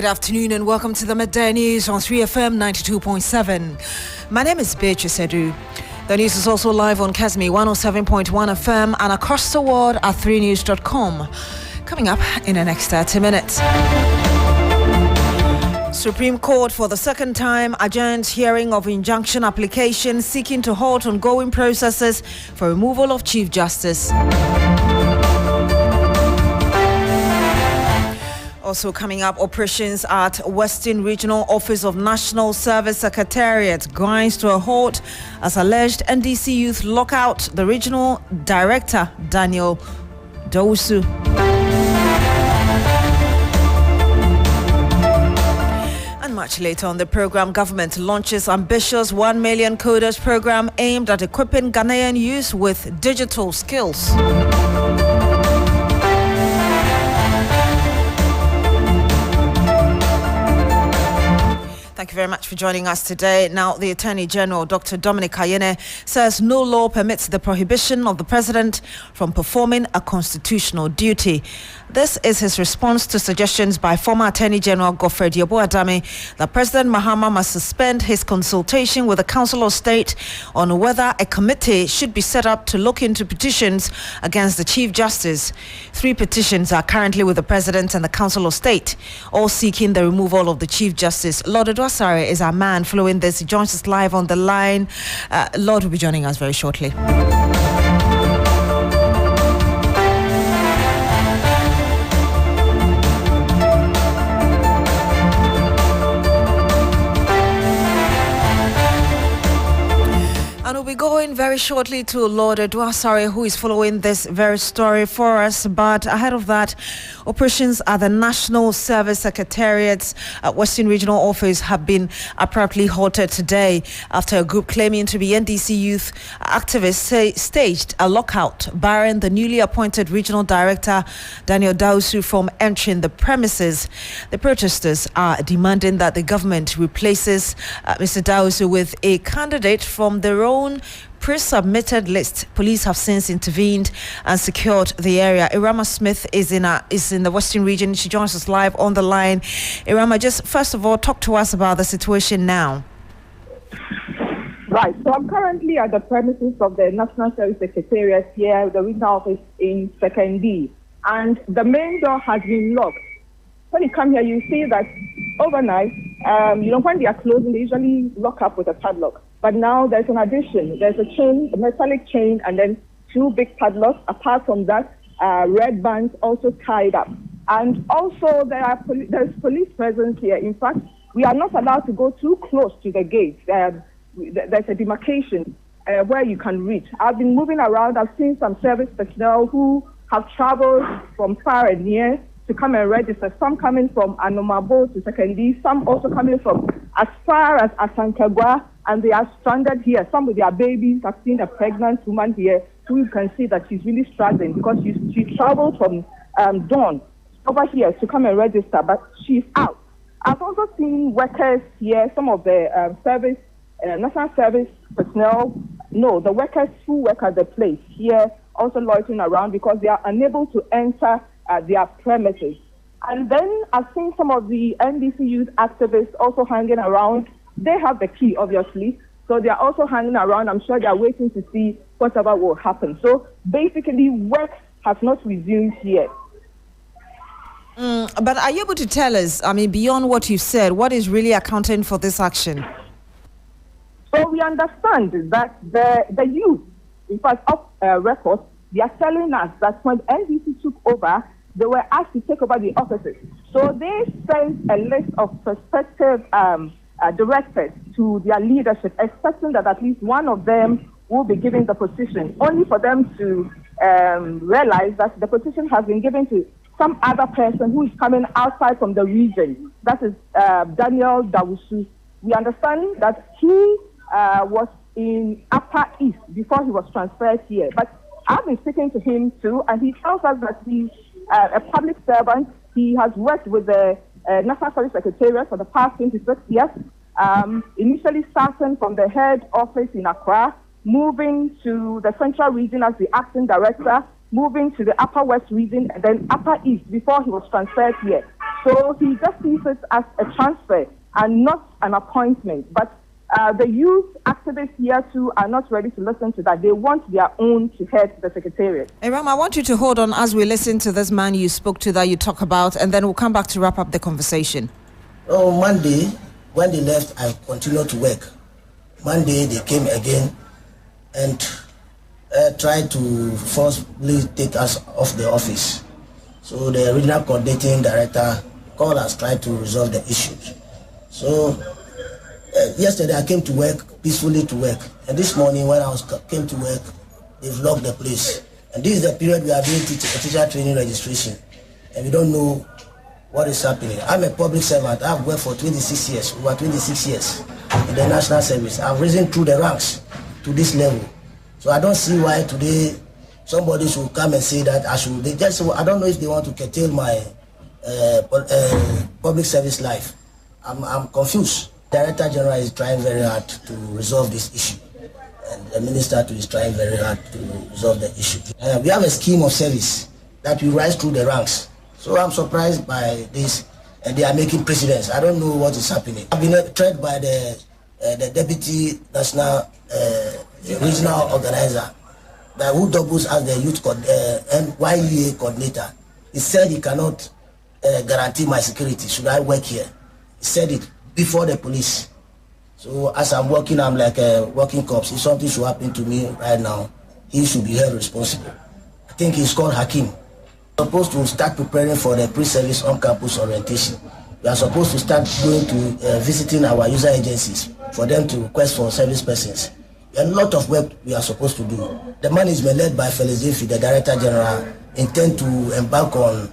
Good afternoon and welcome to the Midday News on 3FM 92.7. My name is Beatrice Adu. The news is also live on Kasmi 107.1 FM and across the world at 3news.com. Coming up in the next 30 minutes. Supreme Court for the second time adjourns hearing of injunction application seeking to halt ongoing processes for removal of Chief Justice. Also coming up, operations at Western Regional Office of National Service Secretariat grinds to a halt as alleged NDC youth lock out the regional director, Daniel Dawusu. And much later on the program, government launches ambitious 1 million coders program aimed at equipping Ghanaian youth with digital skills. Thank you very much for joining us today. Now, the Attorney General, Dr. Dominic Ayine, says no law permits the prohibition of the President from performing a constitutional duty. This is his response to suggestions by former Attorney General Godfred Yeboah-Dame that President Mahama must suspend his consultation with the Council of State on whether a committee should be set up to look into petitions against the Chief Justice. 3 petitions are currently with the President and the Council of State, all seeking the removal of the Chief Justice. Lord Edwasare is our man following this. He joins us live on the line. Lord will be joining us very shortly. And we'll be going very shortly to Lord Edwasare, who is following this very story for us. But ahead of that, operations at the National Service Secretariat's Western Regional Office have been abruptly halted today after a group claiming to be NDC youth activists staged a lockout, barring the newly appointed Regional Director, Daniel Dawusu, from entering the premises. The protesters are demanding that the government replaces Mr. Dawusu with a candidate from their own pre-submitted list. Police have since intervened and secured the area. Irama Smith is in the Western region. She joins us live on the line. Irama, just first of all, talk to us about the situation now. Right. So I'm currently at the premises of the National Service Secretariat here, the regional office in Sekondi, and the main door has been locked. When you come here, you see that overnight, when they are closing, they usually lock up with a padlock. But now there's an addition. There's a chain, a metallic chain, and then 2 big padlocks. Apart from that, red bands also tied up. And also there's police presence here. In fact, we are not allowed to go too close to the gate. There's a demarcation where you can reach. I've been moving around. I've seen some service personnel who have traveled from far and near to come and register. Some coming from Anomabo to Sekondi, some also coming from as far as Asankagwa, and they are stranded here. Some with their babies. I've seen a pregnant woman here who you can see that she's really struggling because she traveled from Dawn over here to come and register, but she's out. I've also seen workers here, some of the national service personnel, the workers who work at the place here also loitering around because they are unable to enter their premises. And then I've seen some of the NDC youth activists also hanging around. They have the key, obviously, so they are also hanging around. I'm sure they are waiting to see whatever will happen. So basically, work has not resumed yet. But are you able to tell us, beyond what you said, what is really accounting for this action? So we understand that the youth, in fact, off record, they are telling us that when NDC took over, they were asked to take over the offices. So they sent a list of prospective directors to their leadership, expecting that at least one of them will be given the position, only for them to realize that the position has been given to some other person who is coming outside from the region. That is Daniel Dawusu. We understand that he was in Upper East before he was transferred here. But I've been speaking to him too, and he tells us that he's a public servant. He has worked with the National Service Secretariat for the past 26 years, initially starting from the head office in Accra, moving to the Central Region as the acting director, moving to the Upper West Region, and then Upper East before he was transferred here. So he just sees it as a transfer and not an appointment. But the youth activists here too are not ready to listen to that. They want their own to head the secretariat. Hey, Ram, I want you to hold on as we listen to this man you spoke to that you talk about, and then we'll come back to wrap up the conversation. Oh, Monday, when they left, I continued to work. Monday, they came again and tried to forcibly take us off the office. So the regional coordinating director called us, tried to resolve the issues. So yesterday I came to work, peacefully to work. And this morning when I came to work, they've locked the place. And this is the period we are doing teacher training registration. And we don't know what is happening. I'm a public servant. I've worked for 26 years, over 26 years in the national service. I've risen through the ranks to this level. So I don't see why today somebody should come and say that I should. I don't know if they want to curtail my public service life. I'm confused. Director General is trying very hard to resolve this issue. And the minister too is trying very hard to resolve the issue. We have a scheme of service that we rise through the ranks. So I'm surprised by this, and they are making precedents. I don't know what is happening. I've been threatened by the deputy national regional organizer, that who doubles as the youth YEA coordinator. He said he cannot guarantee my security. Should I work here? He said it before the police. So as I'm working, I'm like a working corpse. If something should happen to me right now, he should be held responsible. I think he's called Hakim. We're supposed to start preparing for the pre-service on-campus orientation. We are supposed to start going to visiting our user agencies for them to request for service persons. A lot of work we are supposed to do. The management led by Felix Defi, the Director General, intend to embark on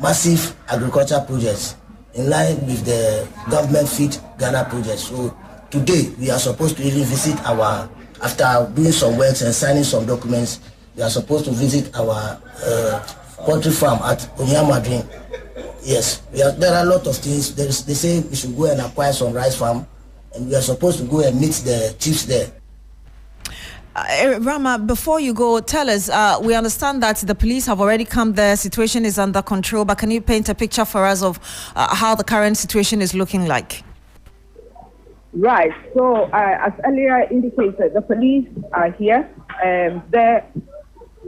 massive agriculture projects in line with the government Feed Ghana project. So today we are supposed to even visit after doing some works and signing some documents, we are supposed to visit our poultry farm at Onyamadrin. Yes, there are a lot of things. They say we should go and acquire some rice farm, and we are supposed to go and meet the chiefs there. Rama, before you go, tell us, we understand that the police have already come there, situation is under control, but can you paint a picture for us of how the current situation is looking like? Right, so as earlier indicated, the police are here. The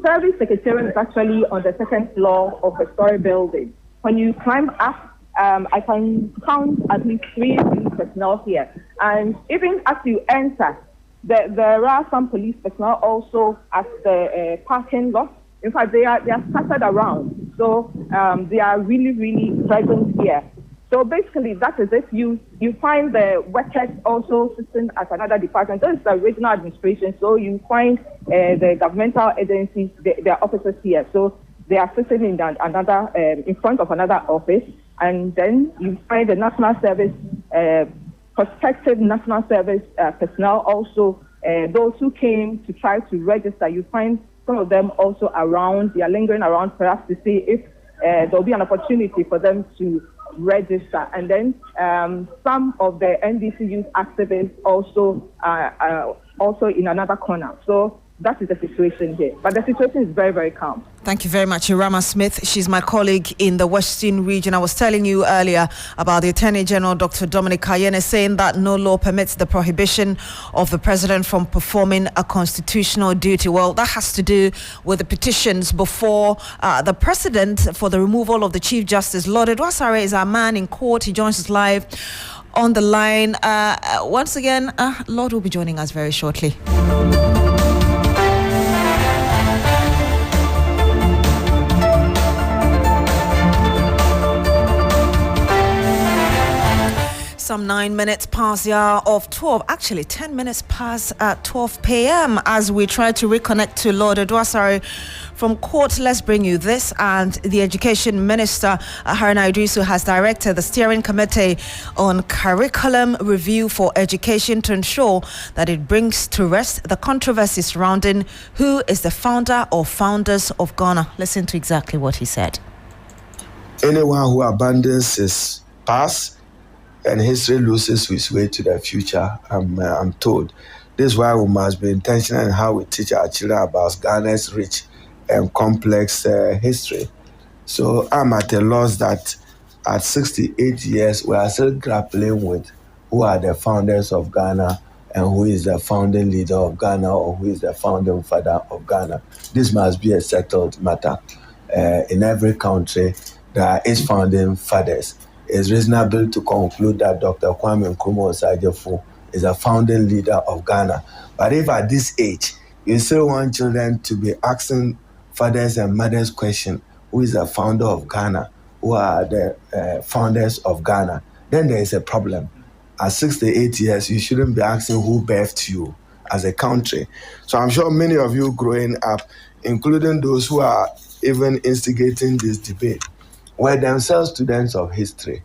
service secretariat is actually on the second floor of the story building. When you climb up, I can count at least 3 police personnel here. And even as you enter, there are some police personnel also at the parking lot. In fact, they are scattered around. So they are really, really present here. So basically, that is it. You find the workers also sitting at another department. This is the regional administration. So you find the governmental agencies, their officers here. So they are sitting in in front of another office. And then you find the national service, prospective national service personnel also, those who came to try to register. You find some of them also around. They are lingering around perhaps to see if there'll be an opportunity for them to register. And then some of the NDC youth activists also also in another corner. So that is the situation here. But the situation is very, very calm. Thank you very much, Irama Smith. She's my colleague in the Western region. I was telling you earlier about the Attorney General, Dr. Dominic Kayene, saying that no law permits the prohibition of the president from performing a constitutional duty. Well, that has to do with the petitions before the president for the removal of the Chief Justice. Lord Edwasare is our man in court. He joins us live on the line. Once again, Lord will be joining us very shortly. Some 9 minutes past the hour of 12, actually 10 minutes past 12 p.m. as we try to reconnect to Lord Edwasare from court. Let's bring you this. And the Education Minister, Haruna Idrisu, has directed the Steering Committee on Curriculum Review for Education to ensure that it brings to rest the controversy surrounding who is the founder or founders of Ghana. Listen to exactly what he said. Anyone who abandons his past and history loses its way to the future, I'm told. This is why we must be intentional in how we teach our children about Ghana's rich and complex history. So I'm at a loss that at 68 years, we are still grappling with who are the founders of Ghana and who is the founding leader of Ghana or who is the founding father of Ghana. This must be a settled matter. In every country, there is founding fathers. It's reasonable to conclude that Dr. Kwame Nkrumah Osajefo is a founding leader of Ghana. But if at this age, you still want children to be asking fathers and mothers question, who is the founder of Ghana, who are the founders of Ghana, then there is a problem. At 68 years, you shouldn't be asking who birthed you as a country. So I'm sure many of you growing up, including those who are even instigating this debate, were themselves students of history.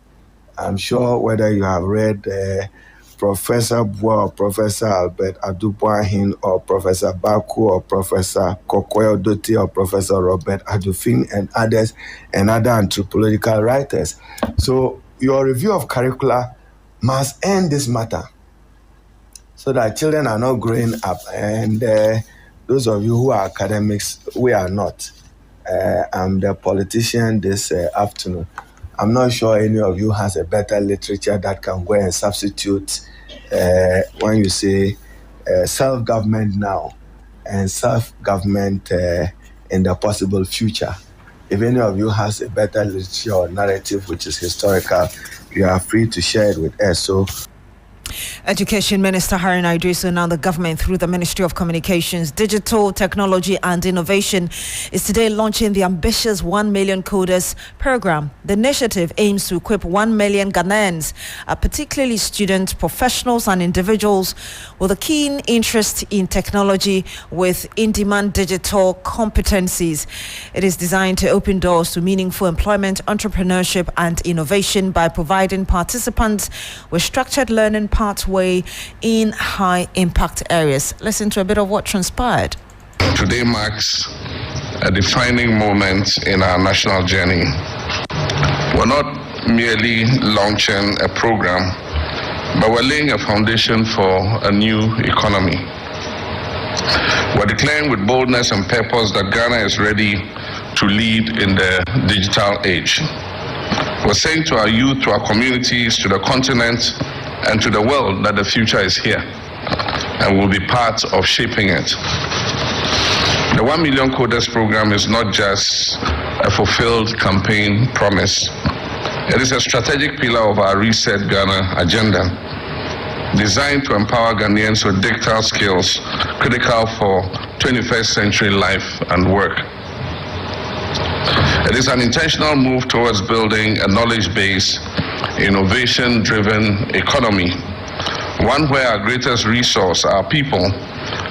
I'm sure whether you have read Professor Bois or Professor Albert Adubuahin or Professor Baku or Professor Kokoyo Doti or Professor Robert Adufin and others and other anthropological writers. So your review of curricula must end this matter so that children are not growing up. And those of you who are academics, we are not. I'm the politician this afternoon. I'm not sure any of you has a better literature that can go and substitute when you say self-government now and self-government in the possible future. If any of you has a better literature or narrative which is historical, you are free to share it with us. So, Education Minister Haruna Idrisu, now the government through the Ministry of Communications, Digital Technology and Innovation, is today launching the ambitious 1 Million Coders program. The initiative aims to equip 1 million Ghanaians, particularly students, professionals and individuals with a keen interest in technology with in-demand digital competencies. It is designed to open doors to meaningful employment, entrepreneurship and innovation by providing participants with structured learning pathway in high impact areas. Listen to a bit of what transpired. Today marks a defining moment in our national journey. We're not merely launching a program, but we're laying a foundation for a new economy. We're declaring with boldness and purpose that Ghana is ready to lead in the digital age. We're saying to our youth, to our communities, to the continent, and to the world that the future is here and will be part of shaping it. The 1 Million Coders program is not just a fulfilled campaign promise. It is a strategic pillar of our Reset Ghana agenda, designed to empower Ghanaians with digital skills critical for 21st century life and work. It is an intentional move towards building a knowledge-based, innovation-driven economy, one where our greatest resource, our people,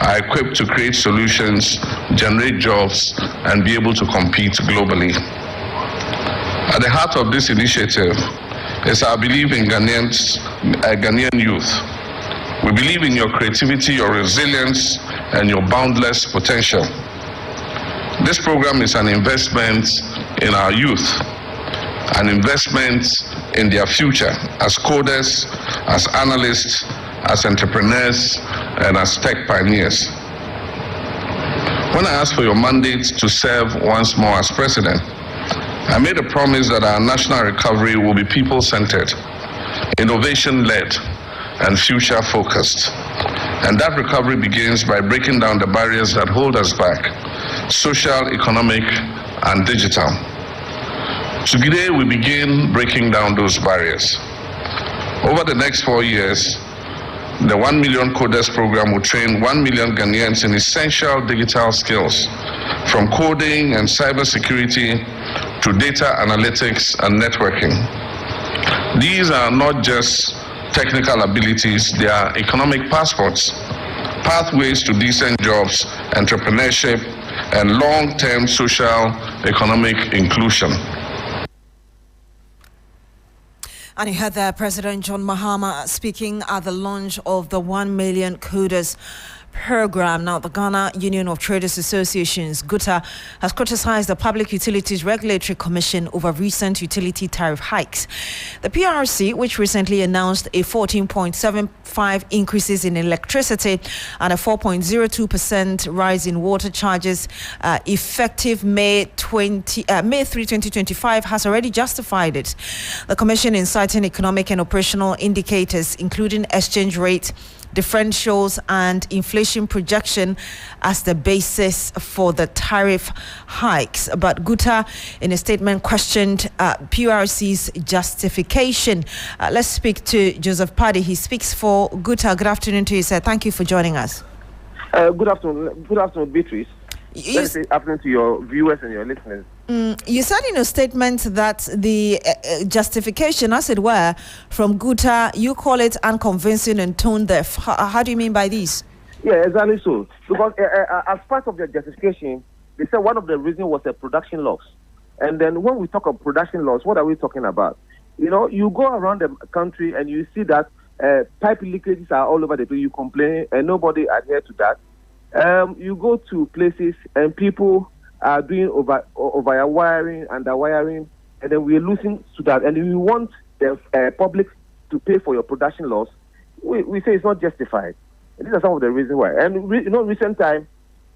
are equipped to create solutions, generate jobs, and be able to compete globally. At the heart of this initiative is our belief in Ghanaian youth. We believe in your creativity, your resilience, and your boundless potential. This program is an investment in our youth, an investment in their future as coders, as analysts, as entrepreneurs, and as tech pioneers. When I asked for your mandate to serve once more as president, I made a promise that our national recovery will be people-centered, innovation-led, and future-focused. And that recovery begins by breaking down the barriers that hold us back, social, economic, and digital. Today, we begin breaking down those barriers. Over the next 4 years, the 1 Million Coders program will train 1 million Ghanaians in essential digital skills, from coding and cybersecurity to data analytics and networking. These are not just technical abilities, they are economic passports, pathways to decent jobs, entrepreneurship, and long-term social economic inclusion. And you heard there President John Mahama speaking at the launch of the 1 Million Coders program. Now, the Ghana Union of Traders Associations, GUTA, has criticized the Public Utilities Regulatory Commission over recent utility tariff hikes. The PRC, which recently announced a 14.75 increases in electricity and a 4.02% rise in water charges effective May 3, 2025, has already justified it. The commission, in citing economic and operational indicators, including exchange rate differentials and inflation projection, as the basis for the tariff hikes. But GUTA, in a statement, questioned PRC's justification. Let's speak to Joseph Paddy. He speaks for GUTA. Good afternoon to you, sir. Thank you for joining us. Good afternoon, Beatrice. Good afternoon to your viewers and your listeners. You said in a statement that the justification, as it were, from GUTA, you call it unconvincing and tone deaf. How do you mean by this? Yeah, exactly so. Because as part of the justification, they said one of the reasons was the production loss. And then when we talk of production loss, what are we talking about? You know, you go around the country and you see that pipe leakages are all over the place. You complain and nobody adheres to that. You go to places and people are doing over wiring, under wiring, and then we're losing to that. And we want the public to pay for your production loss. We say it's not justified. And these are some of the reasons why. And recent time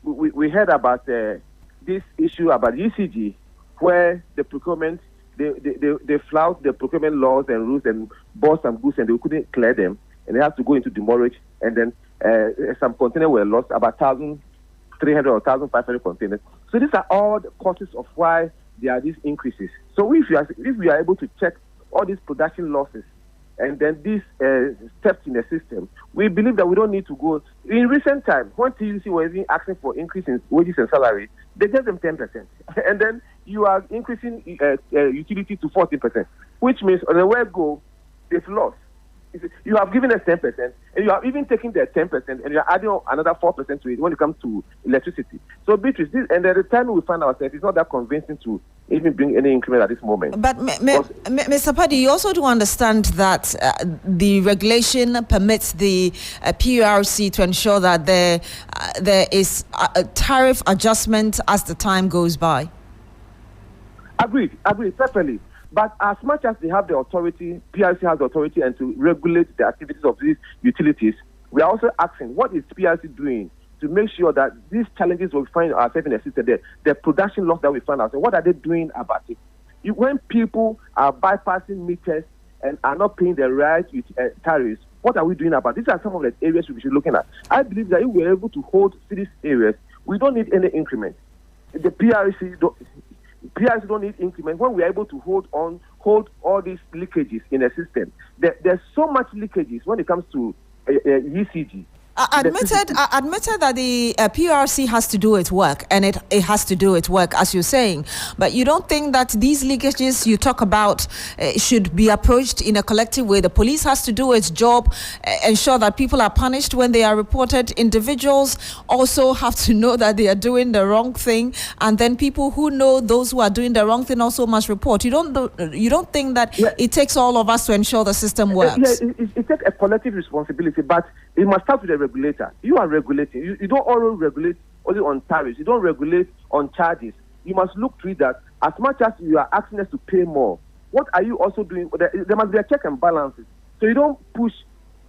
we heard about this issue about ECG, where the procurement they flout the procurement laws and rules and bought some goods and they couldn't clear them, and they have to go into demurrage, and then some containers were lost, about 1,300 or 1,500 containers. So these are all the causes of why there are these increases. So if we are able to check all these production losses and then these steps in the system, we believe that we don't need to go. In recent time, when TUC was asking for increase in wages and salary, they gave them 10%. And then you are increasing utility to 14%, which means on the word go, they've lost. You have given us 10%, and you are even taking the 10%, and you are adding another 4% to it when it comes to electricity. So, Beatrice, at the time we find ourselves, it's not that convincing to even bring any increment at this moment. But, Mr. Paddy, you also do understand that the regulation permits the PRC to ensure that there is a tariff adjustment as the time goes by. Agreed, perfectly. But as much as they have the authority, PRC has the authority and to regulate the activities of these utilities, we are also asking, what is PRC doing to make sure that these challenges we find ourselves in the system, the production loss that we find ourselves, what are they doing about it? When people are bypassing meters and are not paying the right tariffs, what are we doing about it? These are some of the areas we should be looking at. I believe that if we're able to hold these areas, we don't need any increment. The PRC don't need increment. When we're able to hold all these leakages in the system, there's so much leakages when it comes to ECG. Admitted that the PRC has to do its work, and it has to do its work, as you're saying. But you don't think that these leakages you talk about should be approached in a collective way? The police has to do its job, ensure that people are punished when they are reported. Individuals also have to know that they are doing the wrong thing, and then people who know those who are doing the wrong thing also must report. You don't think that it takes all of us to ensure the system works? It takes a collective responsibility, but it must start with the regulator. You are regulating. You don't always regulate only on tariffs. You don't regulate on charges. You must look to it that as much as you are asking us to pay more, what are you also doing? There must be a check and balances. So you don't push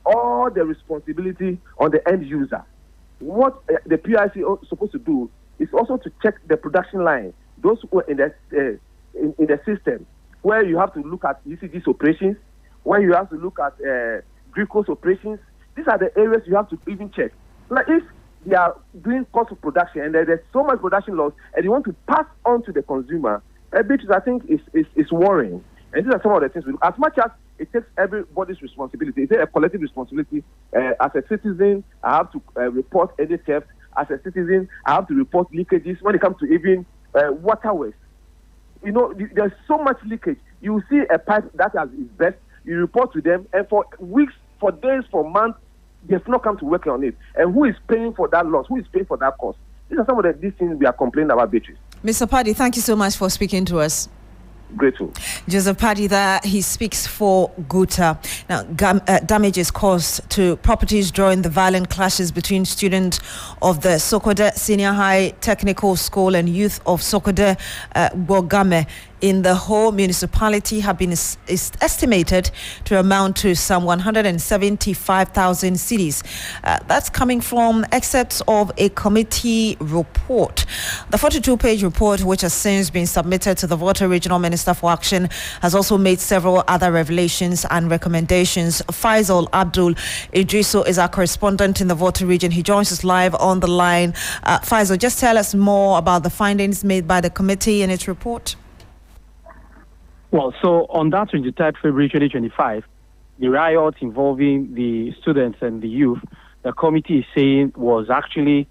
all the responsibility on the end user. What the PIC is supposed to do is also to check the production line, those who are in the system, where you have to look at ECG's operations, where you have to look at glucose operations. These are the areas you have to even check. Like if they are doing cost of production and there's so much production loss and you want to pass on to the consumer, a bit I think is worrying. And these are some of the things we do. As much as it takes everybody's responsibility, it's a collective responsibility. As a citizen, I have to report any theft. As a citizen, I have to report leakages when it comes to even water waste. You know, there's so much leakage. You see a pipe that is best, you report to them, and for weeks, for days, for months, they've not come to work on it. And who is paying for that loss? Who is paying for that cost? These are some of these things we are complaining about, Beatrice. Mr. Paddy, thank you so much for speaking to us. grateful. Joseph Paddy, that he speaks for Guta. Now, damages caused to properties during the violent clashes between students of the Sokode Senior High Technical School and youth of Sokode Bogame in the whole municipality have been is estimated to amount to some 175,000 cedis. That's coming from excerpts of a committee report. The 42-page report, which has since been submitted to the Volta Regional Minister for Action, has also made several other revelations and recommendations. Faisal Abdul Idriso is our correspondent in the Volta region. He joins us live on the line. Faisal, just tell us more about the findings made by the committee in its report. Well, so on that 23rd February 2025, the riot involving the students and the youth, the committee is saying was actually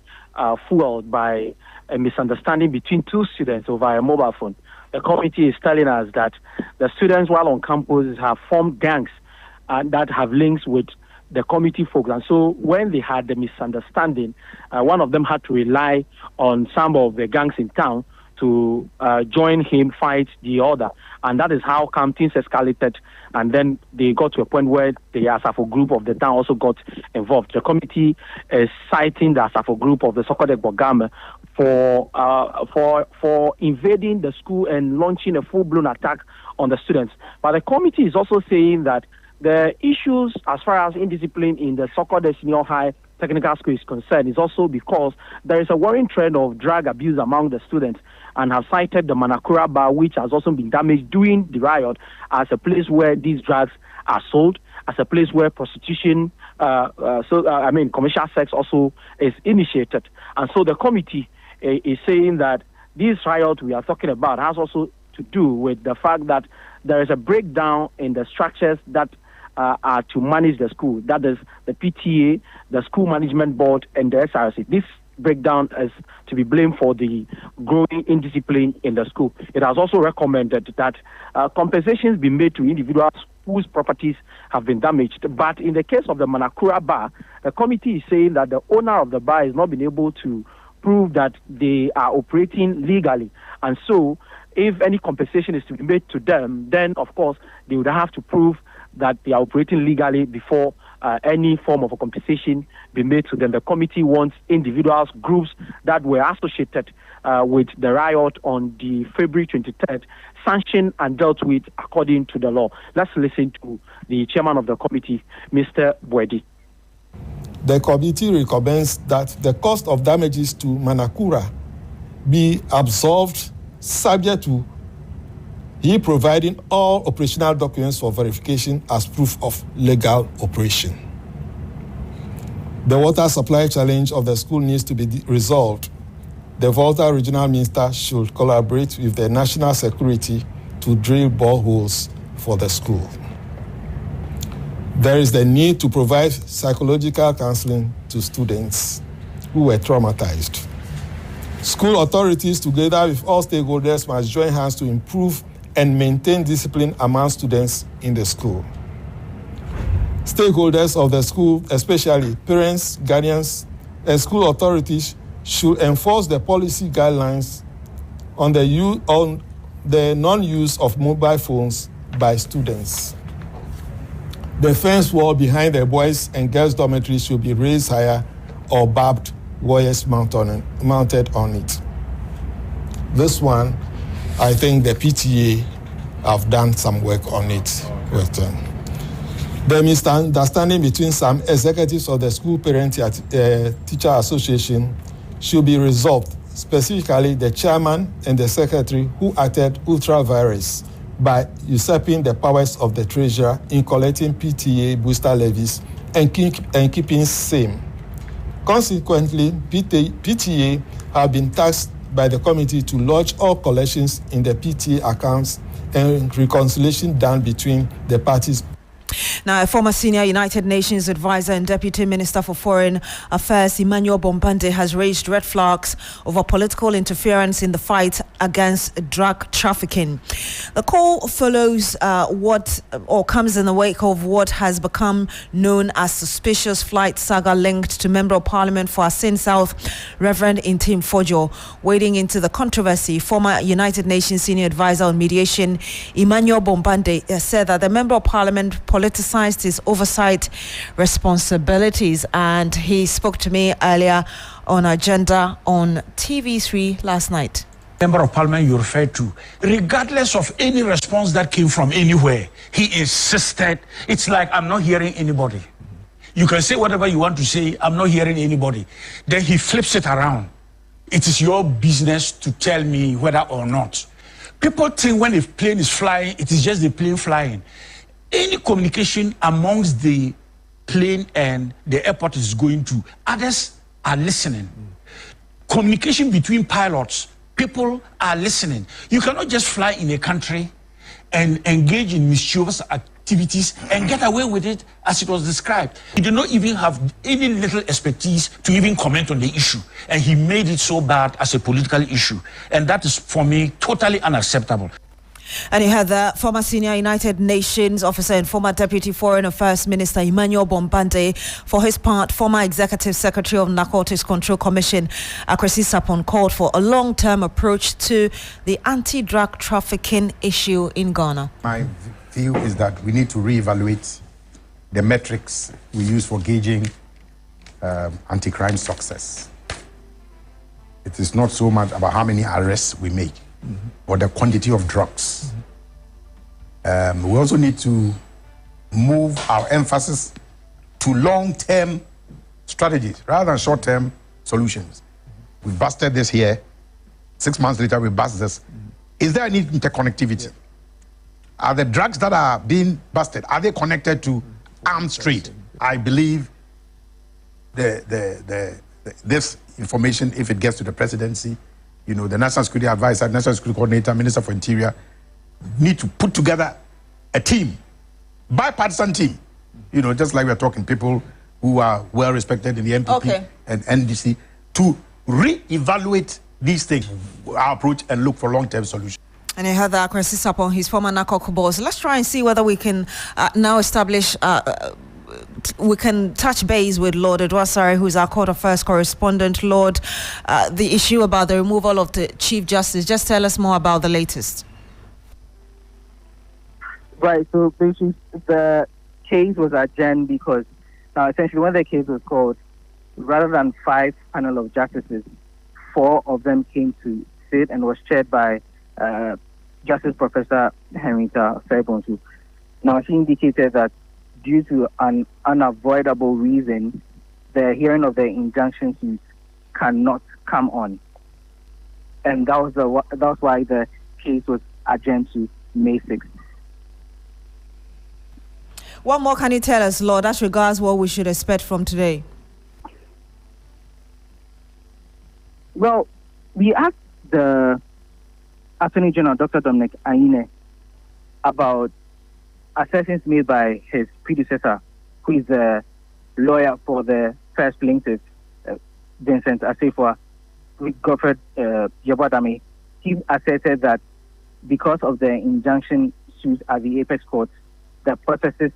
fueled by a misunderstanding between two students over a mobile phone. The committee is telling us that the students, while on campus, have formed gangs that have links with the committee folks. And so when they had the misunderstanding, one of them had to rely on some of the gangs in town to join him fight the other. And that is how things escalated. And then they got to a point where the Asafo group of the town also got involved. The committee is citing the Asafo group of the Sokode Bogame for invading the school and launching a full-blown attack on the students. But the committee is also saying that the issues as far as indiscipline in the Sokode Senior High Technical School is concerned is also because there is a worrying trend of drug abuse among the students, and have cited the Manakura bar, which has also been damaged during the riot, as a place where these drugs are sold, as a place where prostitution, commercial sex also is initiated. And so the committee is saying that this riot we are talking about has also to do with the fact that there is a breakdown in the structures that are to manage the school. That is the PTA, the school management board, and the SRC. This breakdown is to be blamed for the growing indiscipline in the school. It has also recommended that compensations be made to individuals whose properties have been damaged. But in the case of the Manakura bar, the committee is saying that the owner of the bar has not been able to prove that they are operating legally. And so if any compensation is to be made to them, then of course they would have to prove that they are operating legally before any form of a compensation be made to them. The committee wants individuals, groups that were associated with the riot on the February 23rd, sanctioned and dealt with according to the law. Let's listen to the chairman of the committee, Mr. Bwedi. The committee recommends that the cost of damages to Manakura be absolved subject to he providing all operational documents for verification as proof of legal operation. The water supply challenge of the school needs to be resolved. The Volta Regional Minister should collaborate with the national security to drill boreholes for the school. There is the need to provide psychological counseling to students who were traumatized. School authorities, together with all stakeholders, must join hands to improve and maintain discipline among students in the school. Stakeholders of the school, especially parents, guardians, and school authorities, should enforce the policy guidelines on the non-use of mobile phones by students. The fence wall behind the boys' and girls' dormitories should be raised higher or barbed wires mounted on it. This one, I think the PTA have done some work on it with them. The misunderstanding between some executives of the school parent-teacher association should be resolved, specifically the chairman and the secretary who acted ultra-vires by usurping the powers of the treasurer in collecting PTA booster levies and keeping same. Consequently, PTA have been tasked by the committee to lodge all collections in the PTA accounts and reconciliation done between the parties Now, a former senior United Nations advisor and Deputy Minister for Foreign Affairs, Emmanuel Bombande, has raised red flags over political interference in the fight against drug trafficking. The call follows comes in the wake of what has become known as suspicious flight saga linked to Member of Parliament for Asin South, Reverend Intim Fojo. Wading into the controversy, former United Nations senior advisor on mediation, Emmanuel Bombande, said that the Member of Parliament politicized his oversight responsibilities, and he spoke to me earlier on Agenda on TV3 last night. Member of Parliament you referred to, regardless of any response that came from anywhere, he insisted. It's like, I'm not hearing anybody. You can say whatever you want to say, I'm not hearing anybody. Then he flips it around. It is your business to tell me whether or not. People think when a plane is flying, it is just the plane flying. Any communication amongst the plane and the airport is going to, others are listening. Communication between pilots, people are listening. You cannot just fly in a country and engage in mischievous activities and get away with it as it was described. He did not even have any little expertise to even comment on the issue. And he made it so bad as a political issue. And that is, for me, totally unacceptable. And you heard the former senior United Nations officer and former Deputy Foreign Affairs Minister Emmanuel Bombande. For his part, former Executive Secretary of Narcotics Control Commission Akwesi Sapon called for a long-term approach to the anti-drug trafficking issue in Ghana. My view is that we need to reevaluate the metrics we use for gauging anti-crime success. It is not so much about how many arrests we make, or the quantity of drugs. We also need to move our emphasis to long-term strategies rather than short-term solutions. We busted this here. 6 months later, we bust this. Is there any interconnectivity? Are the drugs that are being busted, are they connected to arms trade? I believe this information, if it gets to the presidency, you know, the National Security Advisor, National Security Coordinator, Minister for Interior, need to put together a team, bipartisan team, you know, just like we're talking, people who are well respected in the NPP and NDC, to re-evaluate these things, our approach, and look for long-term solutions. And you heard that Akwesi Sapon, his former NACOC boss. Let's try and see whether we can now establish we can touch base with Lord Edwasare, who's our court affairs correspondent. Lord, the issue about the removal of the Chief Justice, just tell us more about the latest. Right, so basically the case was adjourned because now essentially when the case was called, rather than 5 panel of justices, 4 of them came to sit and was chaired by Justice Professor Henrietta Fairbones. Now she indicated that due to an unavoidable reason, the hearing of the injunction suit cannot come on, and that was why the case was adjourned to May 6th. What more can you tell us, Lord, as regards what we should expect from today? Well, we asked the Attorney General, Dr. Dominic Aine, about assertions made by his predecessor, who is the lawyer for the first plaintiff, Vincent Assefa, Godfred Yabadame. He asserted that because of the injunction suit at the Apex Court, the processes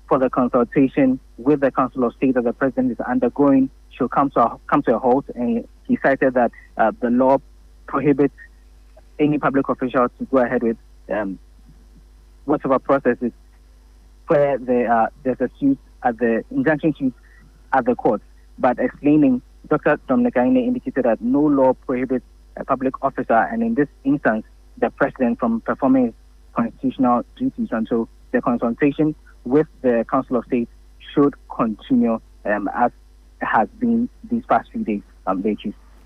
for the consultation with the Council of State that the President is undergoing should come to a halt. And he cited that the law prohibits any public official to go ahead with whatever processes where there's a suit at the injunction suit at the court. But explaining, Dr. Dominic Aine indicated that no law prohibits a public officer, and in this instance, the President, from performing his constitutional duties until the consultation with the Council of State should continue as it has been these past few days. So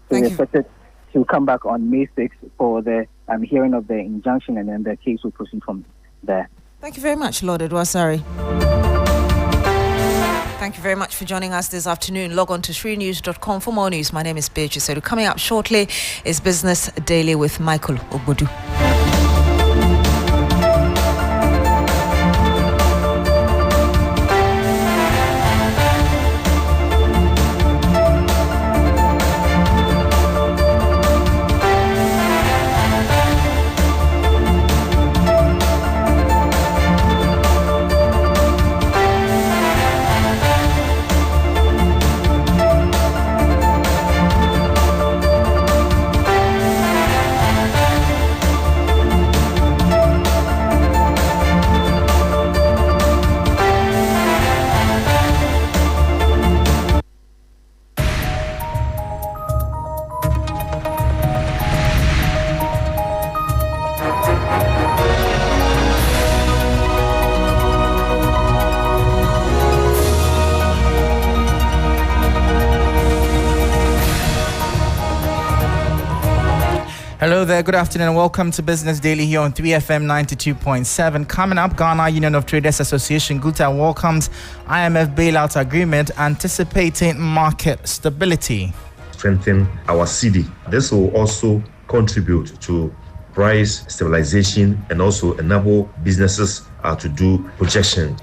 we expected to come back on May 6th for the hearing of the injunction, and then the case will proceed from there. Thank you very much, Lord Edwasare. Thank you very much for joining us this afternoon. Log on to shrinews.com for more news. My name is Beatrice Adu. Coming up shortly is Business Daily with Michael Ogbodu. Hello there, good afternoon and welcome to Business Daily here on 3FM 92.7. Coming up, Ghana Union of Traders Association GUTA welcomes IMF bailout agreement, anticipating market stability. Strengthen our cedi. This will also contribute to price stabilization and also enable businesses to do projection.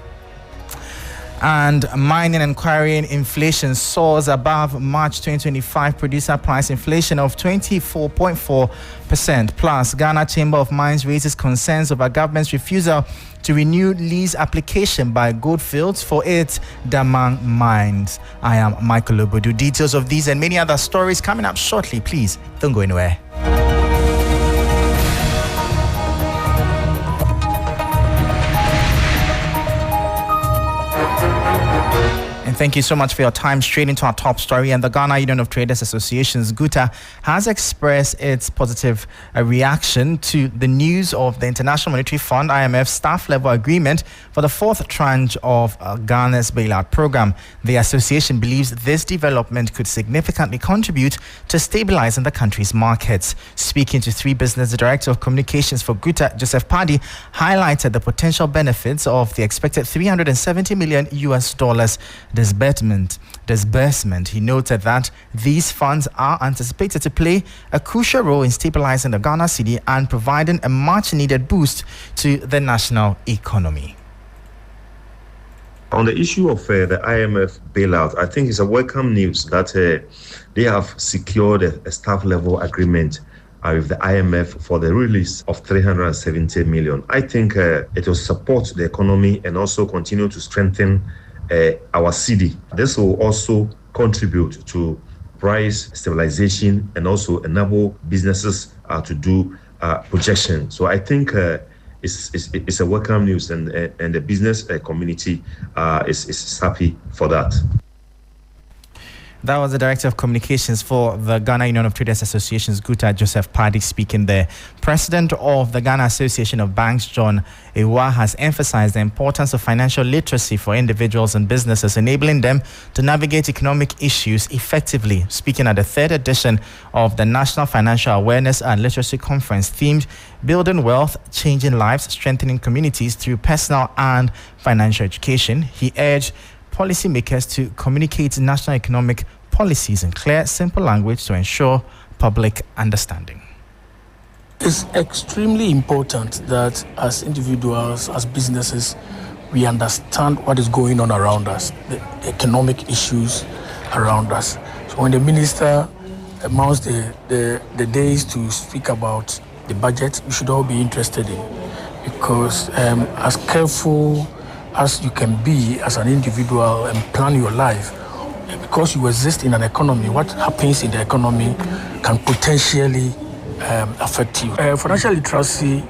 And mining and quarrying inflation soars above March 2025 producer price inflation of 24.4%. Plus, Ghana Chamber of Mines raises concerns over government's refusal to renew lease application by Goldfields for its Damang mines. I am Michael Obodu. Details of these and many other stories coming up shortly. Please don't go anywhere. Thank you so much for your time. Straight into our top story. And the Ghana Union of Traders Associations, GUTA, has expressed its positive reaction to the news of the International Monetary Fund, IMF, staff-level agreement for the fourth tranche of Ghana's bailout program. The association believes this development could significantly contribute to stabilizing the country's markets. Speaking to 3 Business, the Director of Communications for GUTA, Joseph Paddy, highlighted the potential benefits of the expected $370 million disbursement. He noted that these funds are anticipated to play a crucial role in stabilizing the Ghana cedi and providing a much-needed boost to the national economy. On the issue of the IMF bailout, I think it's a welcome news that they have secured a staff-level agreement with the IMF for the release of $370 million. I think it will support the economy and also continue to strengthen our cedi. This will also contribute to price stabilization and also enable businesses to do projection. So I think it's a welcome news, and the business community is happy for that. That was the Director of Communications for the Ghana Union of Traders Associations, GUTA, Joseph Paddy, speaking there. President of the Ghana Association of Banks, John Ewa, has emphasized the importance of financial literacy for individuals and businesses, enabling them to navigate economic issues effectively. Speaking at the 3rd edition of the National Financial Awareness and Literacy Conference themed Building Wealth, Changing Lives, Strengthening Communities Through Personal and Financial Education, he urged policymakers to communicate national economic policies in clear, simple language to ensure public understanding. It's extremely important that as individuals, as businesses, we understand what is going on around us, the economic issues around us. So when the minister announced the days to speak about the budget, we should all be interested in, because as careful as you can be as an individual and plan your life, because you exist in an economy, what happens in the economy can potentially affect you. Financial literacy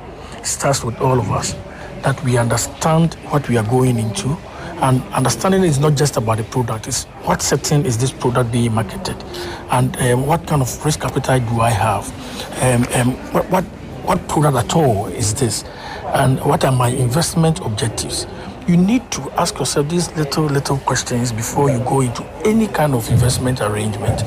starts with all of us, that we understand what we are going into, and understanding is not just about the product, it's what setting is this product being marketed, and what kind of risk appetite do I have, what product at all is this, and what are my investment objectives. You need to ask yourself these little questions before you go into any kind of investment arrangement.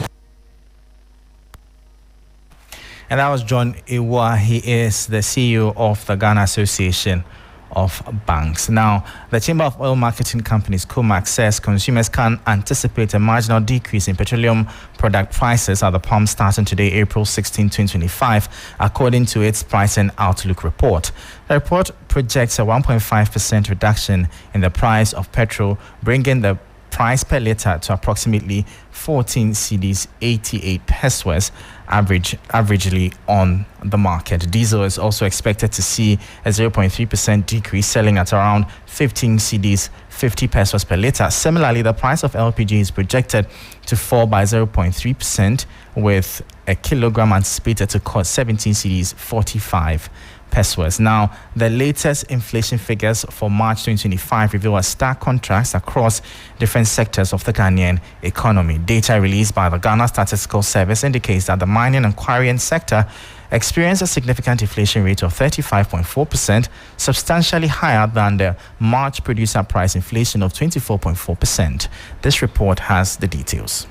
And that was John Ewa. He is the CEO of the Ghana Association of Banks. Now, the Chamber of Oil Marketing Companies, COMAC, says consumers can anticipate a marginal decrease in petroleum product prices at the pump starting today, April 16, 2025, according to its pricing outlook report. The report projects a 1.5% reduction in the price of petrol, bringing the price per litre to approximately 14 cedis, 88 pesos, averagely on the market. Diesel is also expected to see a 0.3% decrease, selling at around 15 cedis, 50 pesos per litre. Similarly, the price of LPG is projected to fall by 0.3%, with a kilogram anticipated to cost 17 cedis, 45 pesos. Now, the latest inflation figures for March 2025 reveal a stark contrast across different sectors of the Ghanaian economy. Data released by the Ghana Statistical Service indicates that the mining and quarrying sector experienced a significant inflation rate of 35.4%, substantially higher than the March producer price inflation of 24.4%. This report has the details.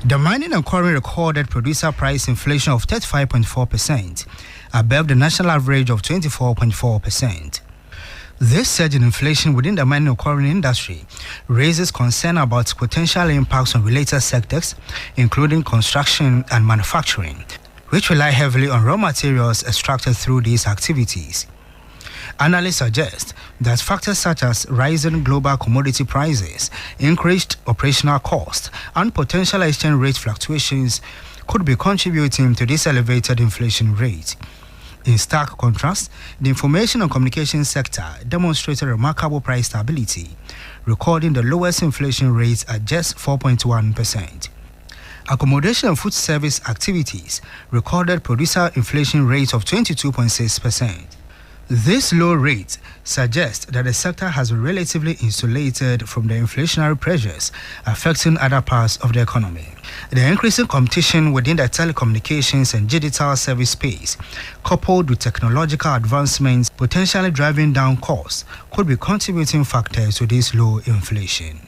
The mining and quarry recorded producer price inflation of 35.4%, above the national average of 24.4%. This surge in inflation within the mining and quarry industry raises concern about potential impacts on related sectors, including construction and manufacturing, which rely heavily on raw materials extracted through these activities. Analysts suggest that factors such as rising global commodity prices, increased operational costs, and potential exchange rate fluctuations could be contributing to this elevated inflation rate. In stark contrast, the information and communication sector demonstrated remarkable price stability, recording the lowest inflation rate at just 4.1%. Accommodation and food service activities recorded producer inflation rate of 22.6%. This low rate suggests that the sector has been relatively insulated from the inflationary pressures affecting other parts of the economy. The increasing competition within the telecommunications and digital service space, coupled with technological advancements potentially driving down costs, could be contributing factors to this low inflation.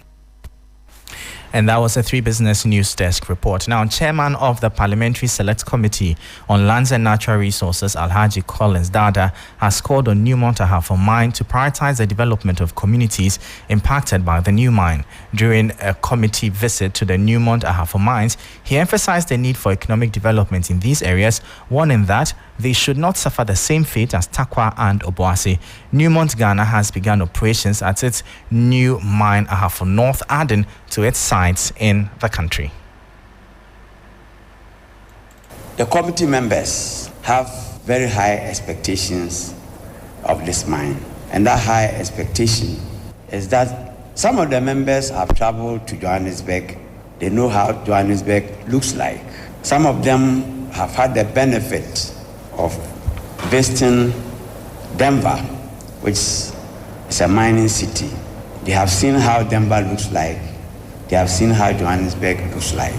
And that was a 3 Business News Desk report. Now, Chairman of the Parliamentary Select Committee on Lands and Natural Resources, Alhaji Collins Dada, has called on Newmont Ahafo Mine to prioritize the development of communities impacted by the new mine. During a committee visit to the Newmont Ahafo mines, he emphasized the need for economic development in these areas, warning that they should not suffer the same fate as Takwa and Obuasi. Newmont Ghana has begun operations at its new mine Ahafo North, adding to its sites in the country. The committee members have very high expectations of this mine, and that high expectation is that some of the members have traveled to Johannesburg. They know how Johannesburg looks like. Some of them have had the benefit of visiting Denver, which is a mining city. They have seen how Denver looks like. They have seen how Johannesburg looks like.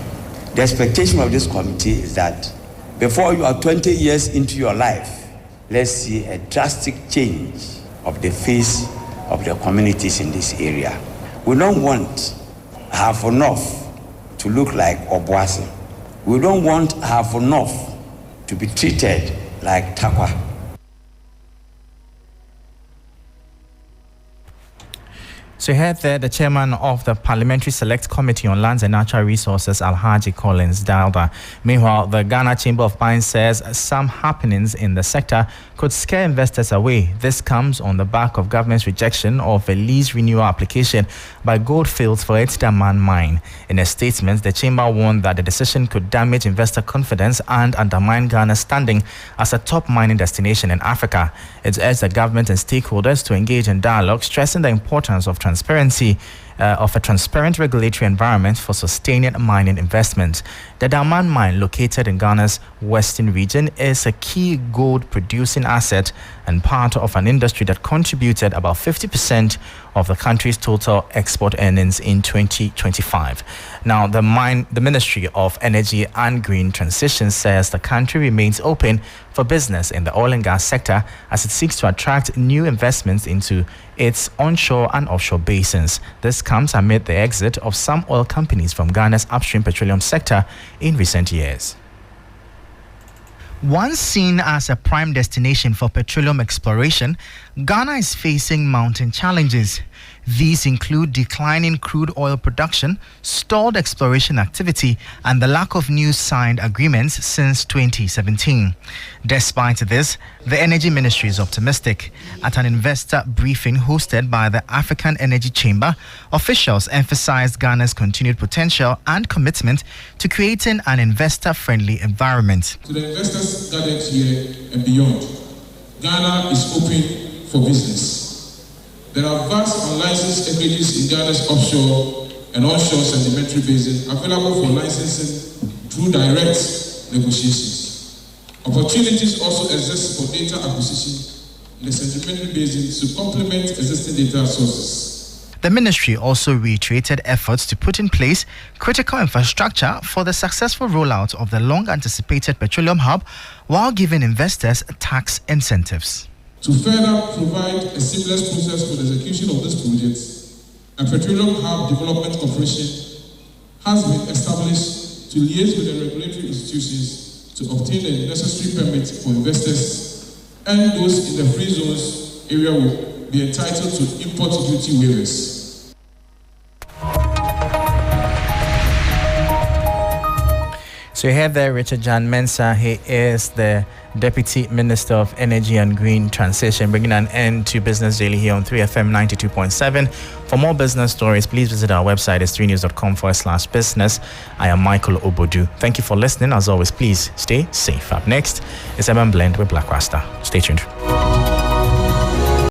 The expectation of this committee is that before you are 20 years into your life, let's see a drastic change of the face of the communities in this area. We don't want Ahafo North to look like Obuasi. We don't want Ahafo North to be treated like Takwa. So you heard there the chairman of the Parliamentary Select Committee on Lands and Natural Resources, Alhaji Collins Dada. Meanwhile, the Ghana Chamber of Mines says some happenings in the sector could scare investors away. This comes on the back of government's rejection of a lease renewal application by Goldfields for its Daman mine. In a statement, the chamber warned that the decision could damage investor confidence and undermine Ghana's standing as a top mining destination in Africa. It urged the government and stakeholders to engage in dialogue, stressing the importance of transparency of a transparent regulatory environment for sustaining mining investment. The Daman mine, located in Ghana's western region, is a key gold-producing asset and part of an industry that contributed about 50% of the country's total export earnings in 2025. Now, the Ministry of Energy and Green Transition says the country remains open for business in the oil and gas sector as it seeks to attract new investments into its onshore and offshore basins. This comes amid the exit of some oil companies from Ghana's upstream petroleum sector in recent years. Once seen as a prime destination for petroleum exploration, Ghana is facing mounting challenges. These include declining crude oil production, stalled exploration activity, and the lack of new signed agreements since 2017. Despite this, the Energy Ministry is optimistic. At an investor briefing hosted by the African Energy Chamber, officials emphasized Ghana's continued potential and commitment to creating an investor-friendly environment. To the investors gathered here and beyond, Ghana is open for business. There are vast unlicensed acreages in Ghana's offshore and onshore sedimentary basin available for licensing through direct negotiations. Opportunities also exist for data acquisition in the sedimentary basin to complement existing data sources. The ministry also reiterated efforts to put in place critical infrastructure for the successful rollout of the long-anticipated petroleum hub while giving investors tax incentives. To further provide a seamless process for the execution of this project, a Petroleum Hub Development Corporation has been established to liaise with the regulatory institutions to obtain the necessary permits for investors, and those in the free zones area will be entitled to import duty waivers. So you heard there Richard Jan Mensah. He is the Deputy Minister of Energy and Green Transition, bringing an end to Business Daily here on 3FM 92.7. For more business stories, please visit our website, s3news.com/business. I am Michael Obodu. Thank you for listening. As always, please stay safe. Up next is MM Blend with Black Rasta. Stay tuned.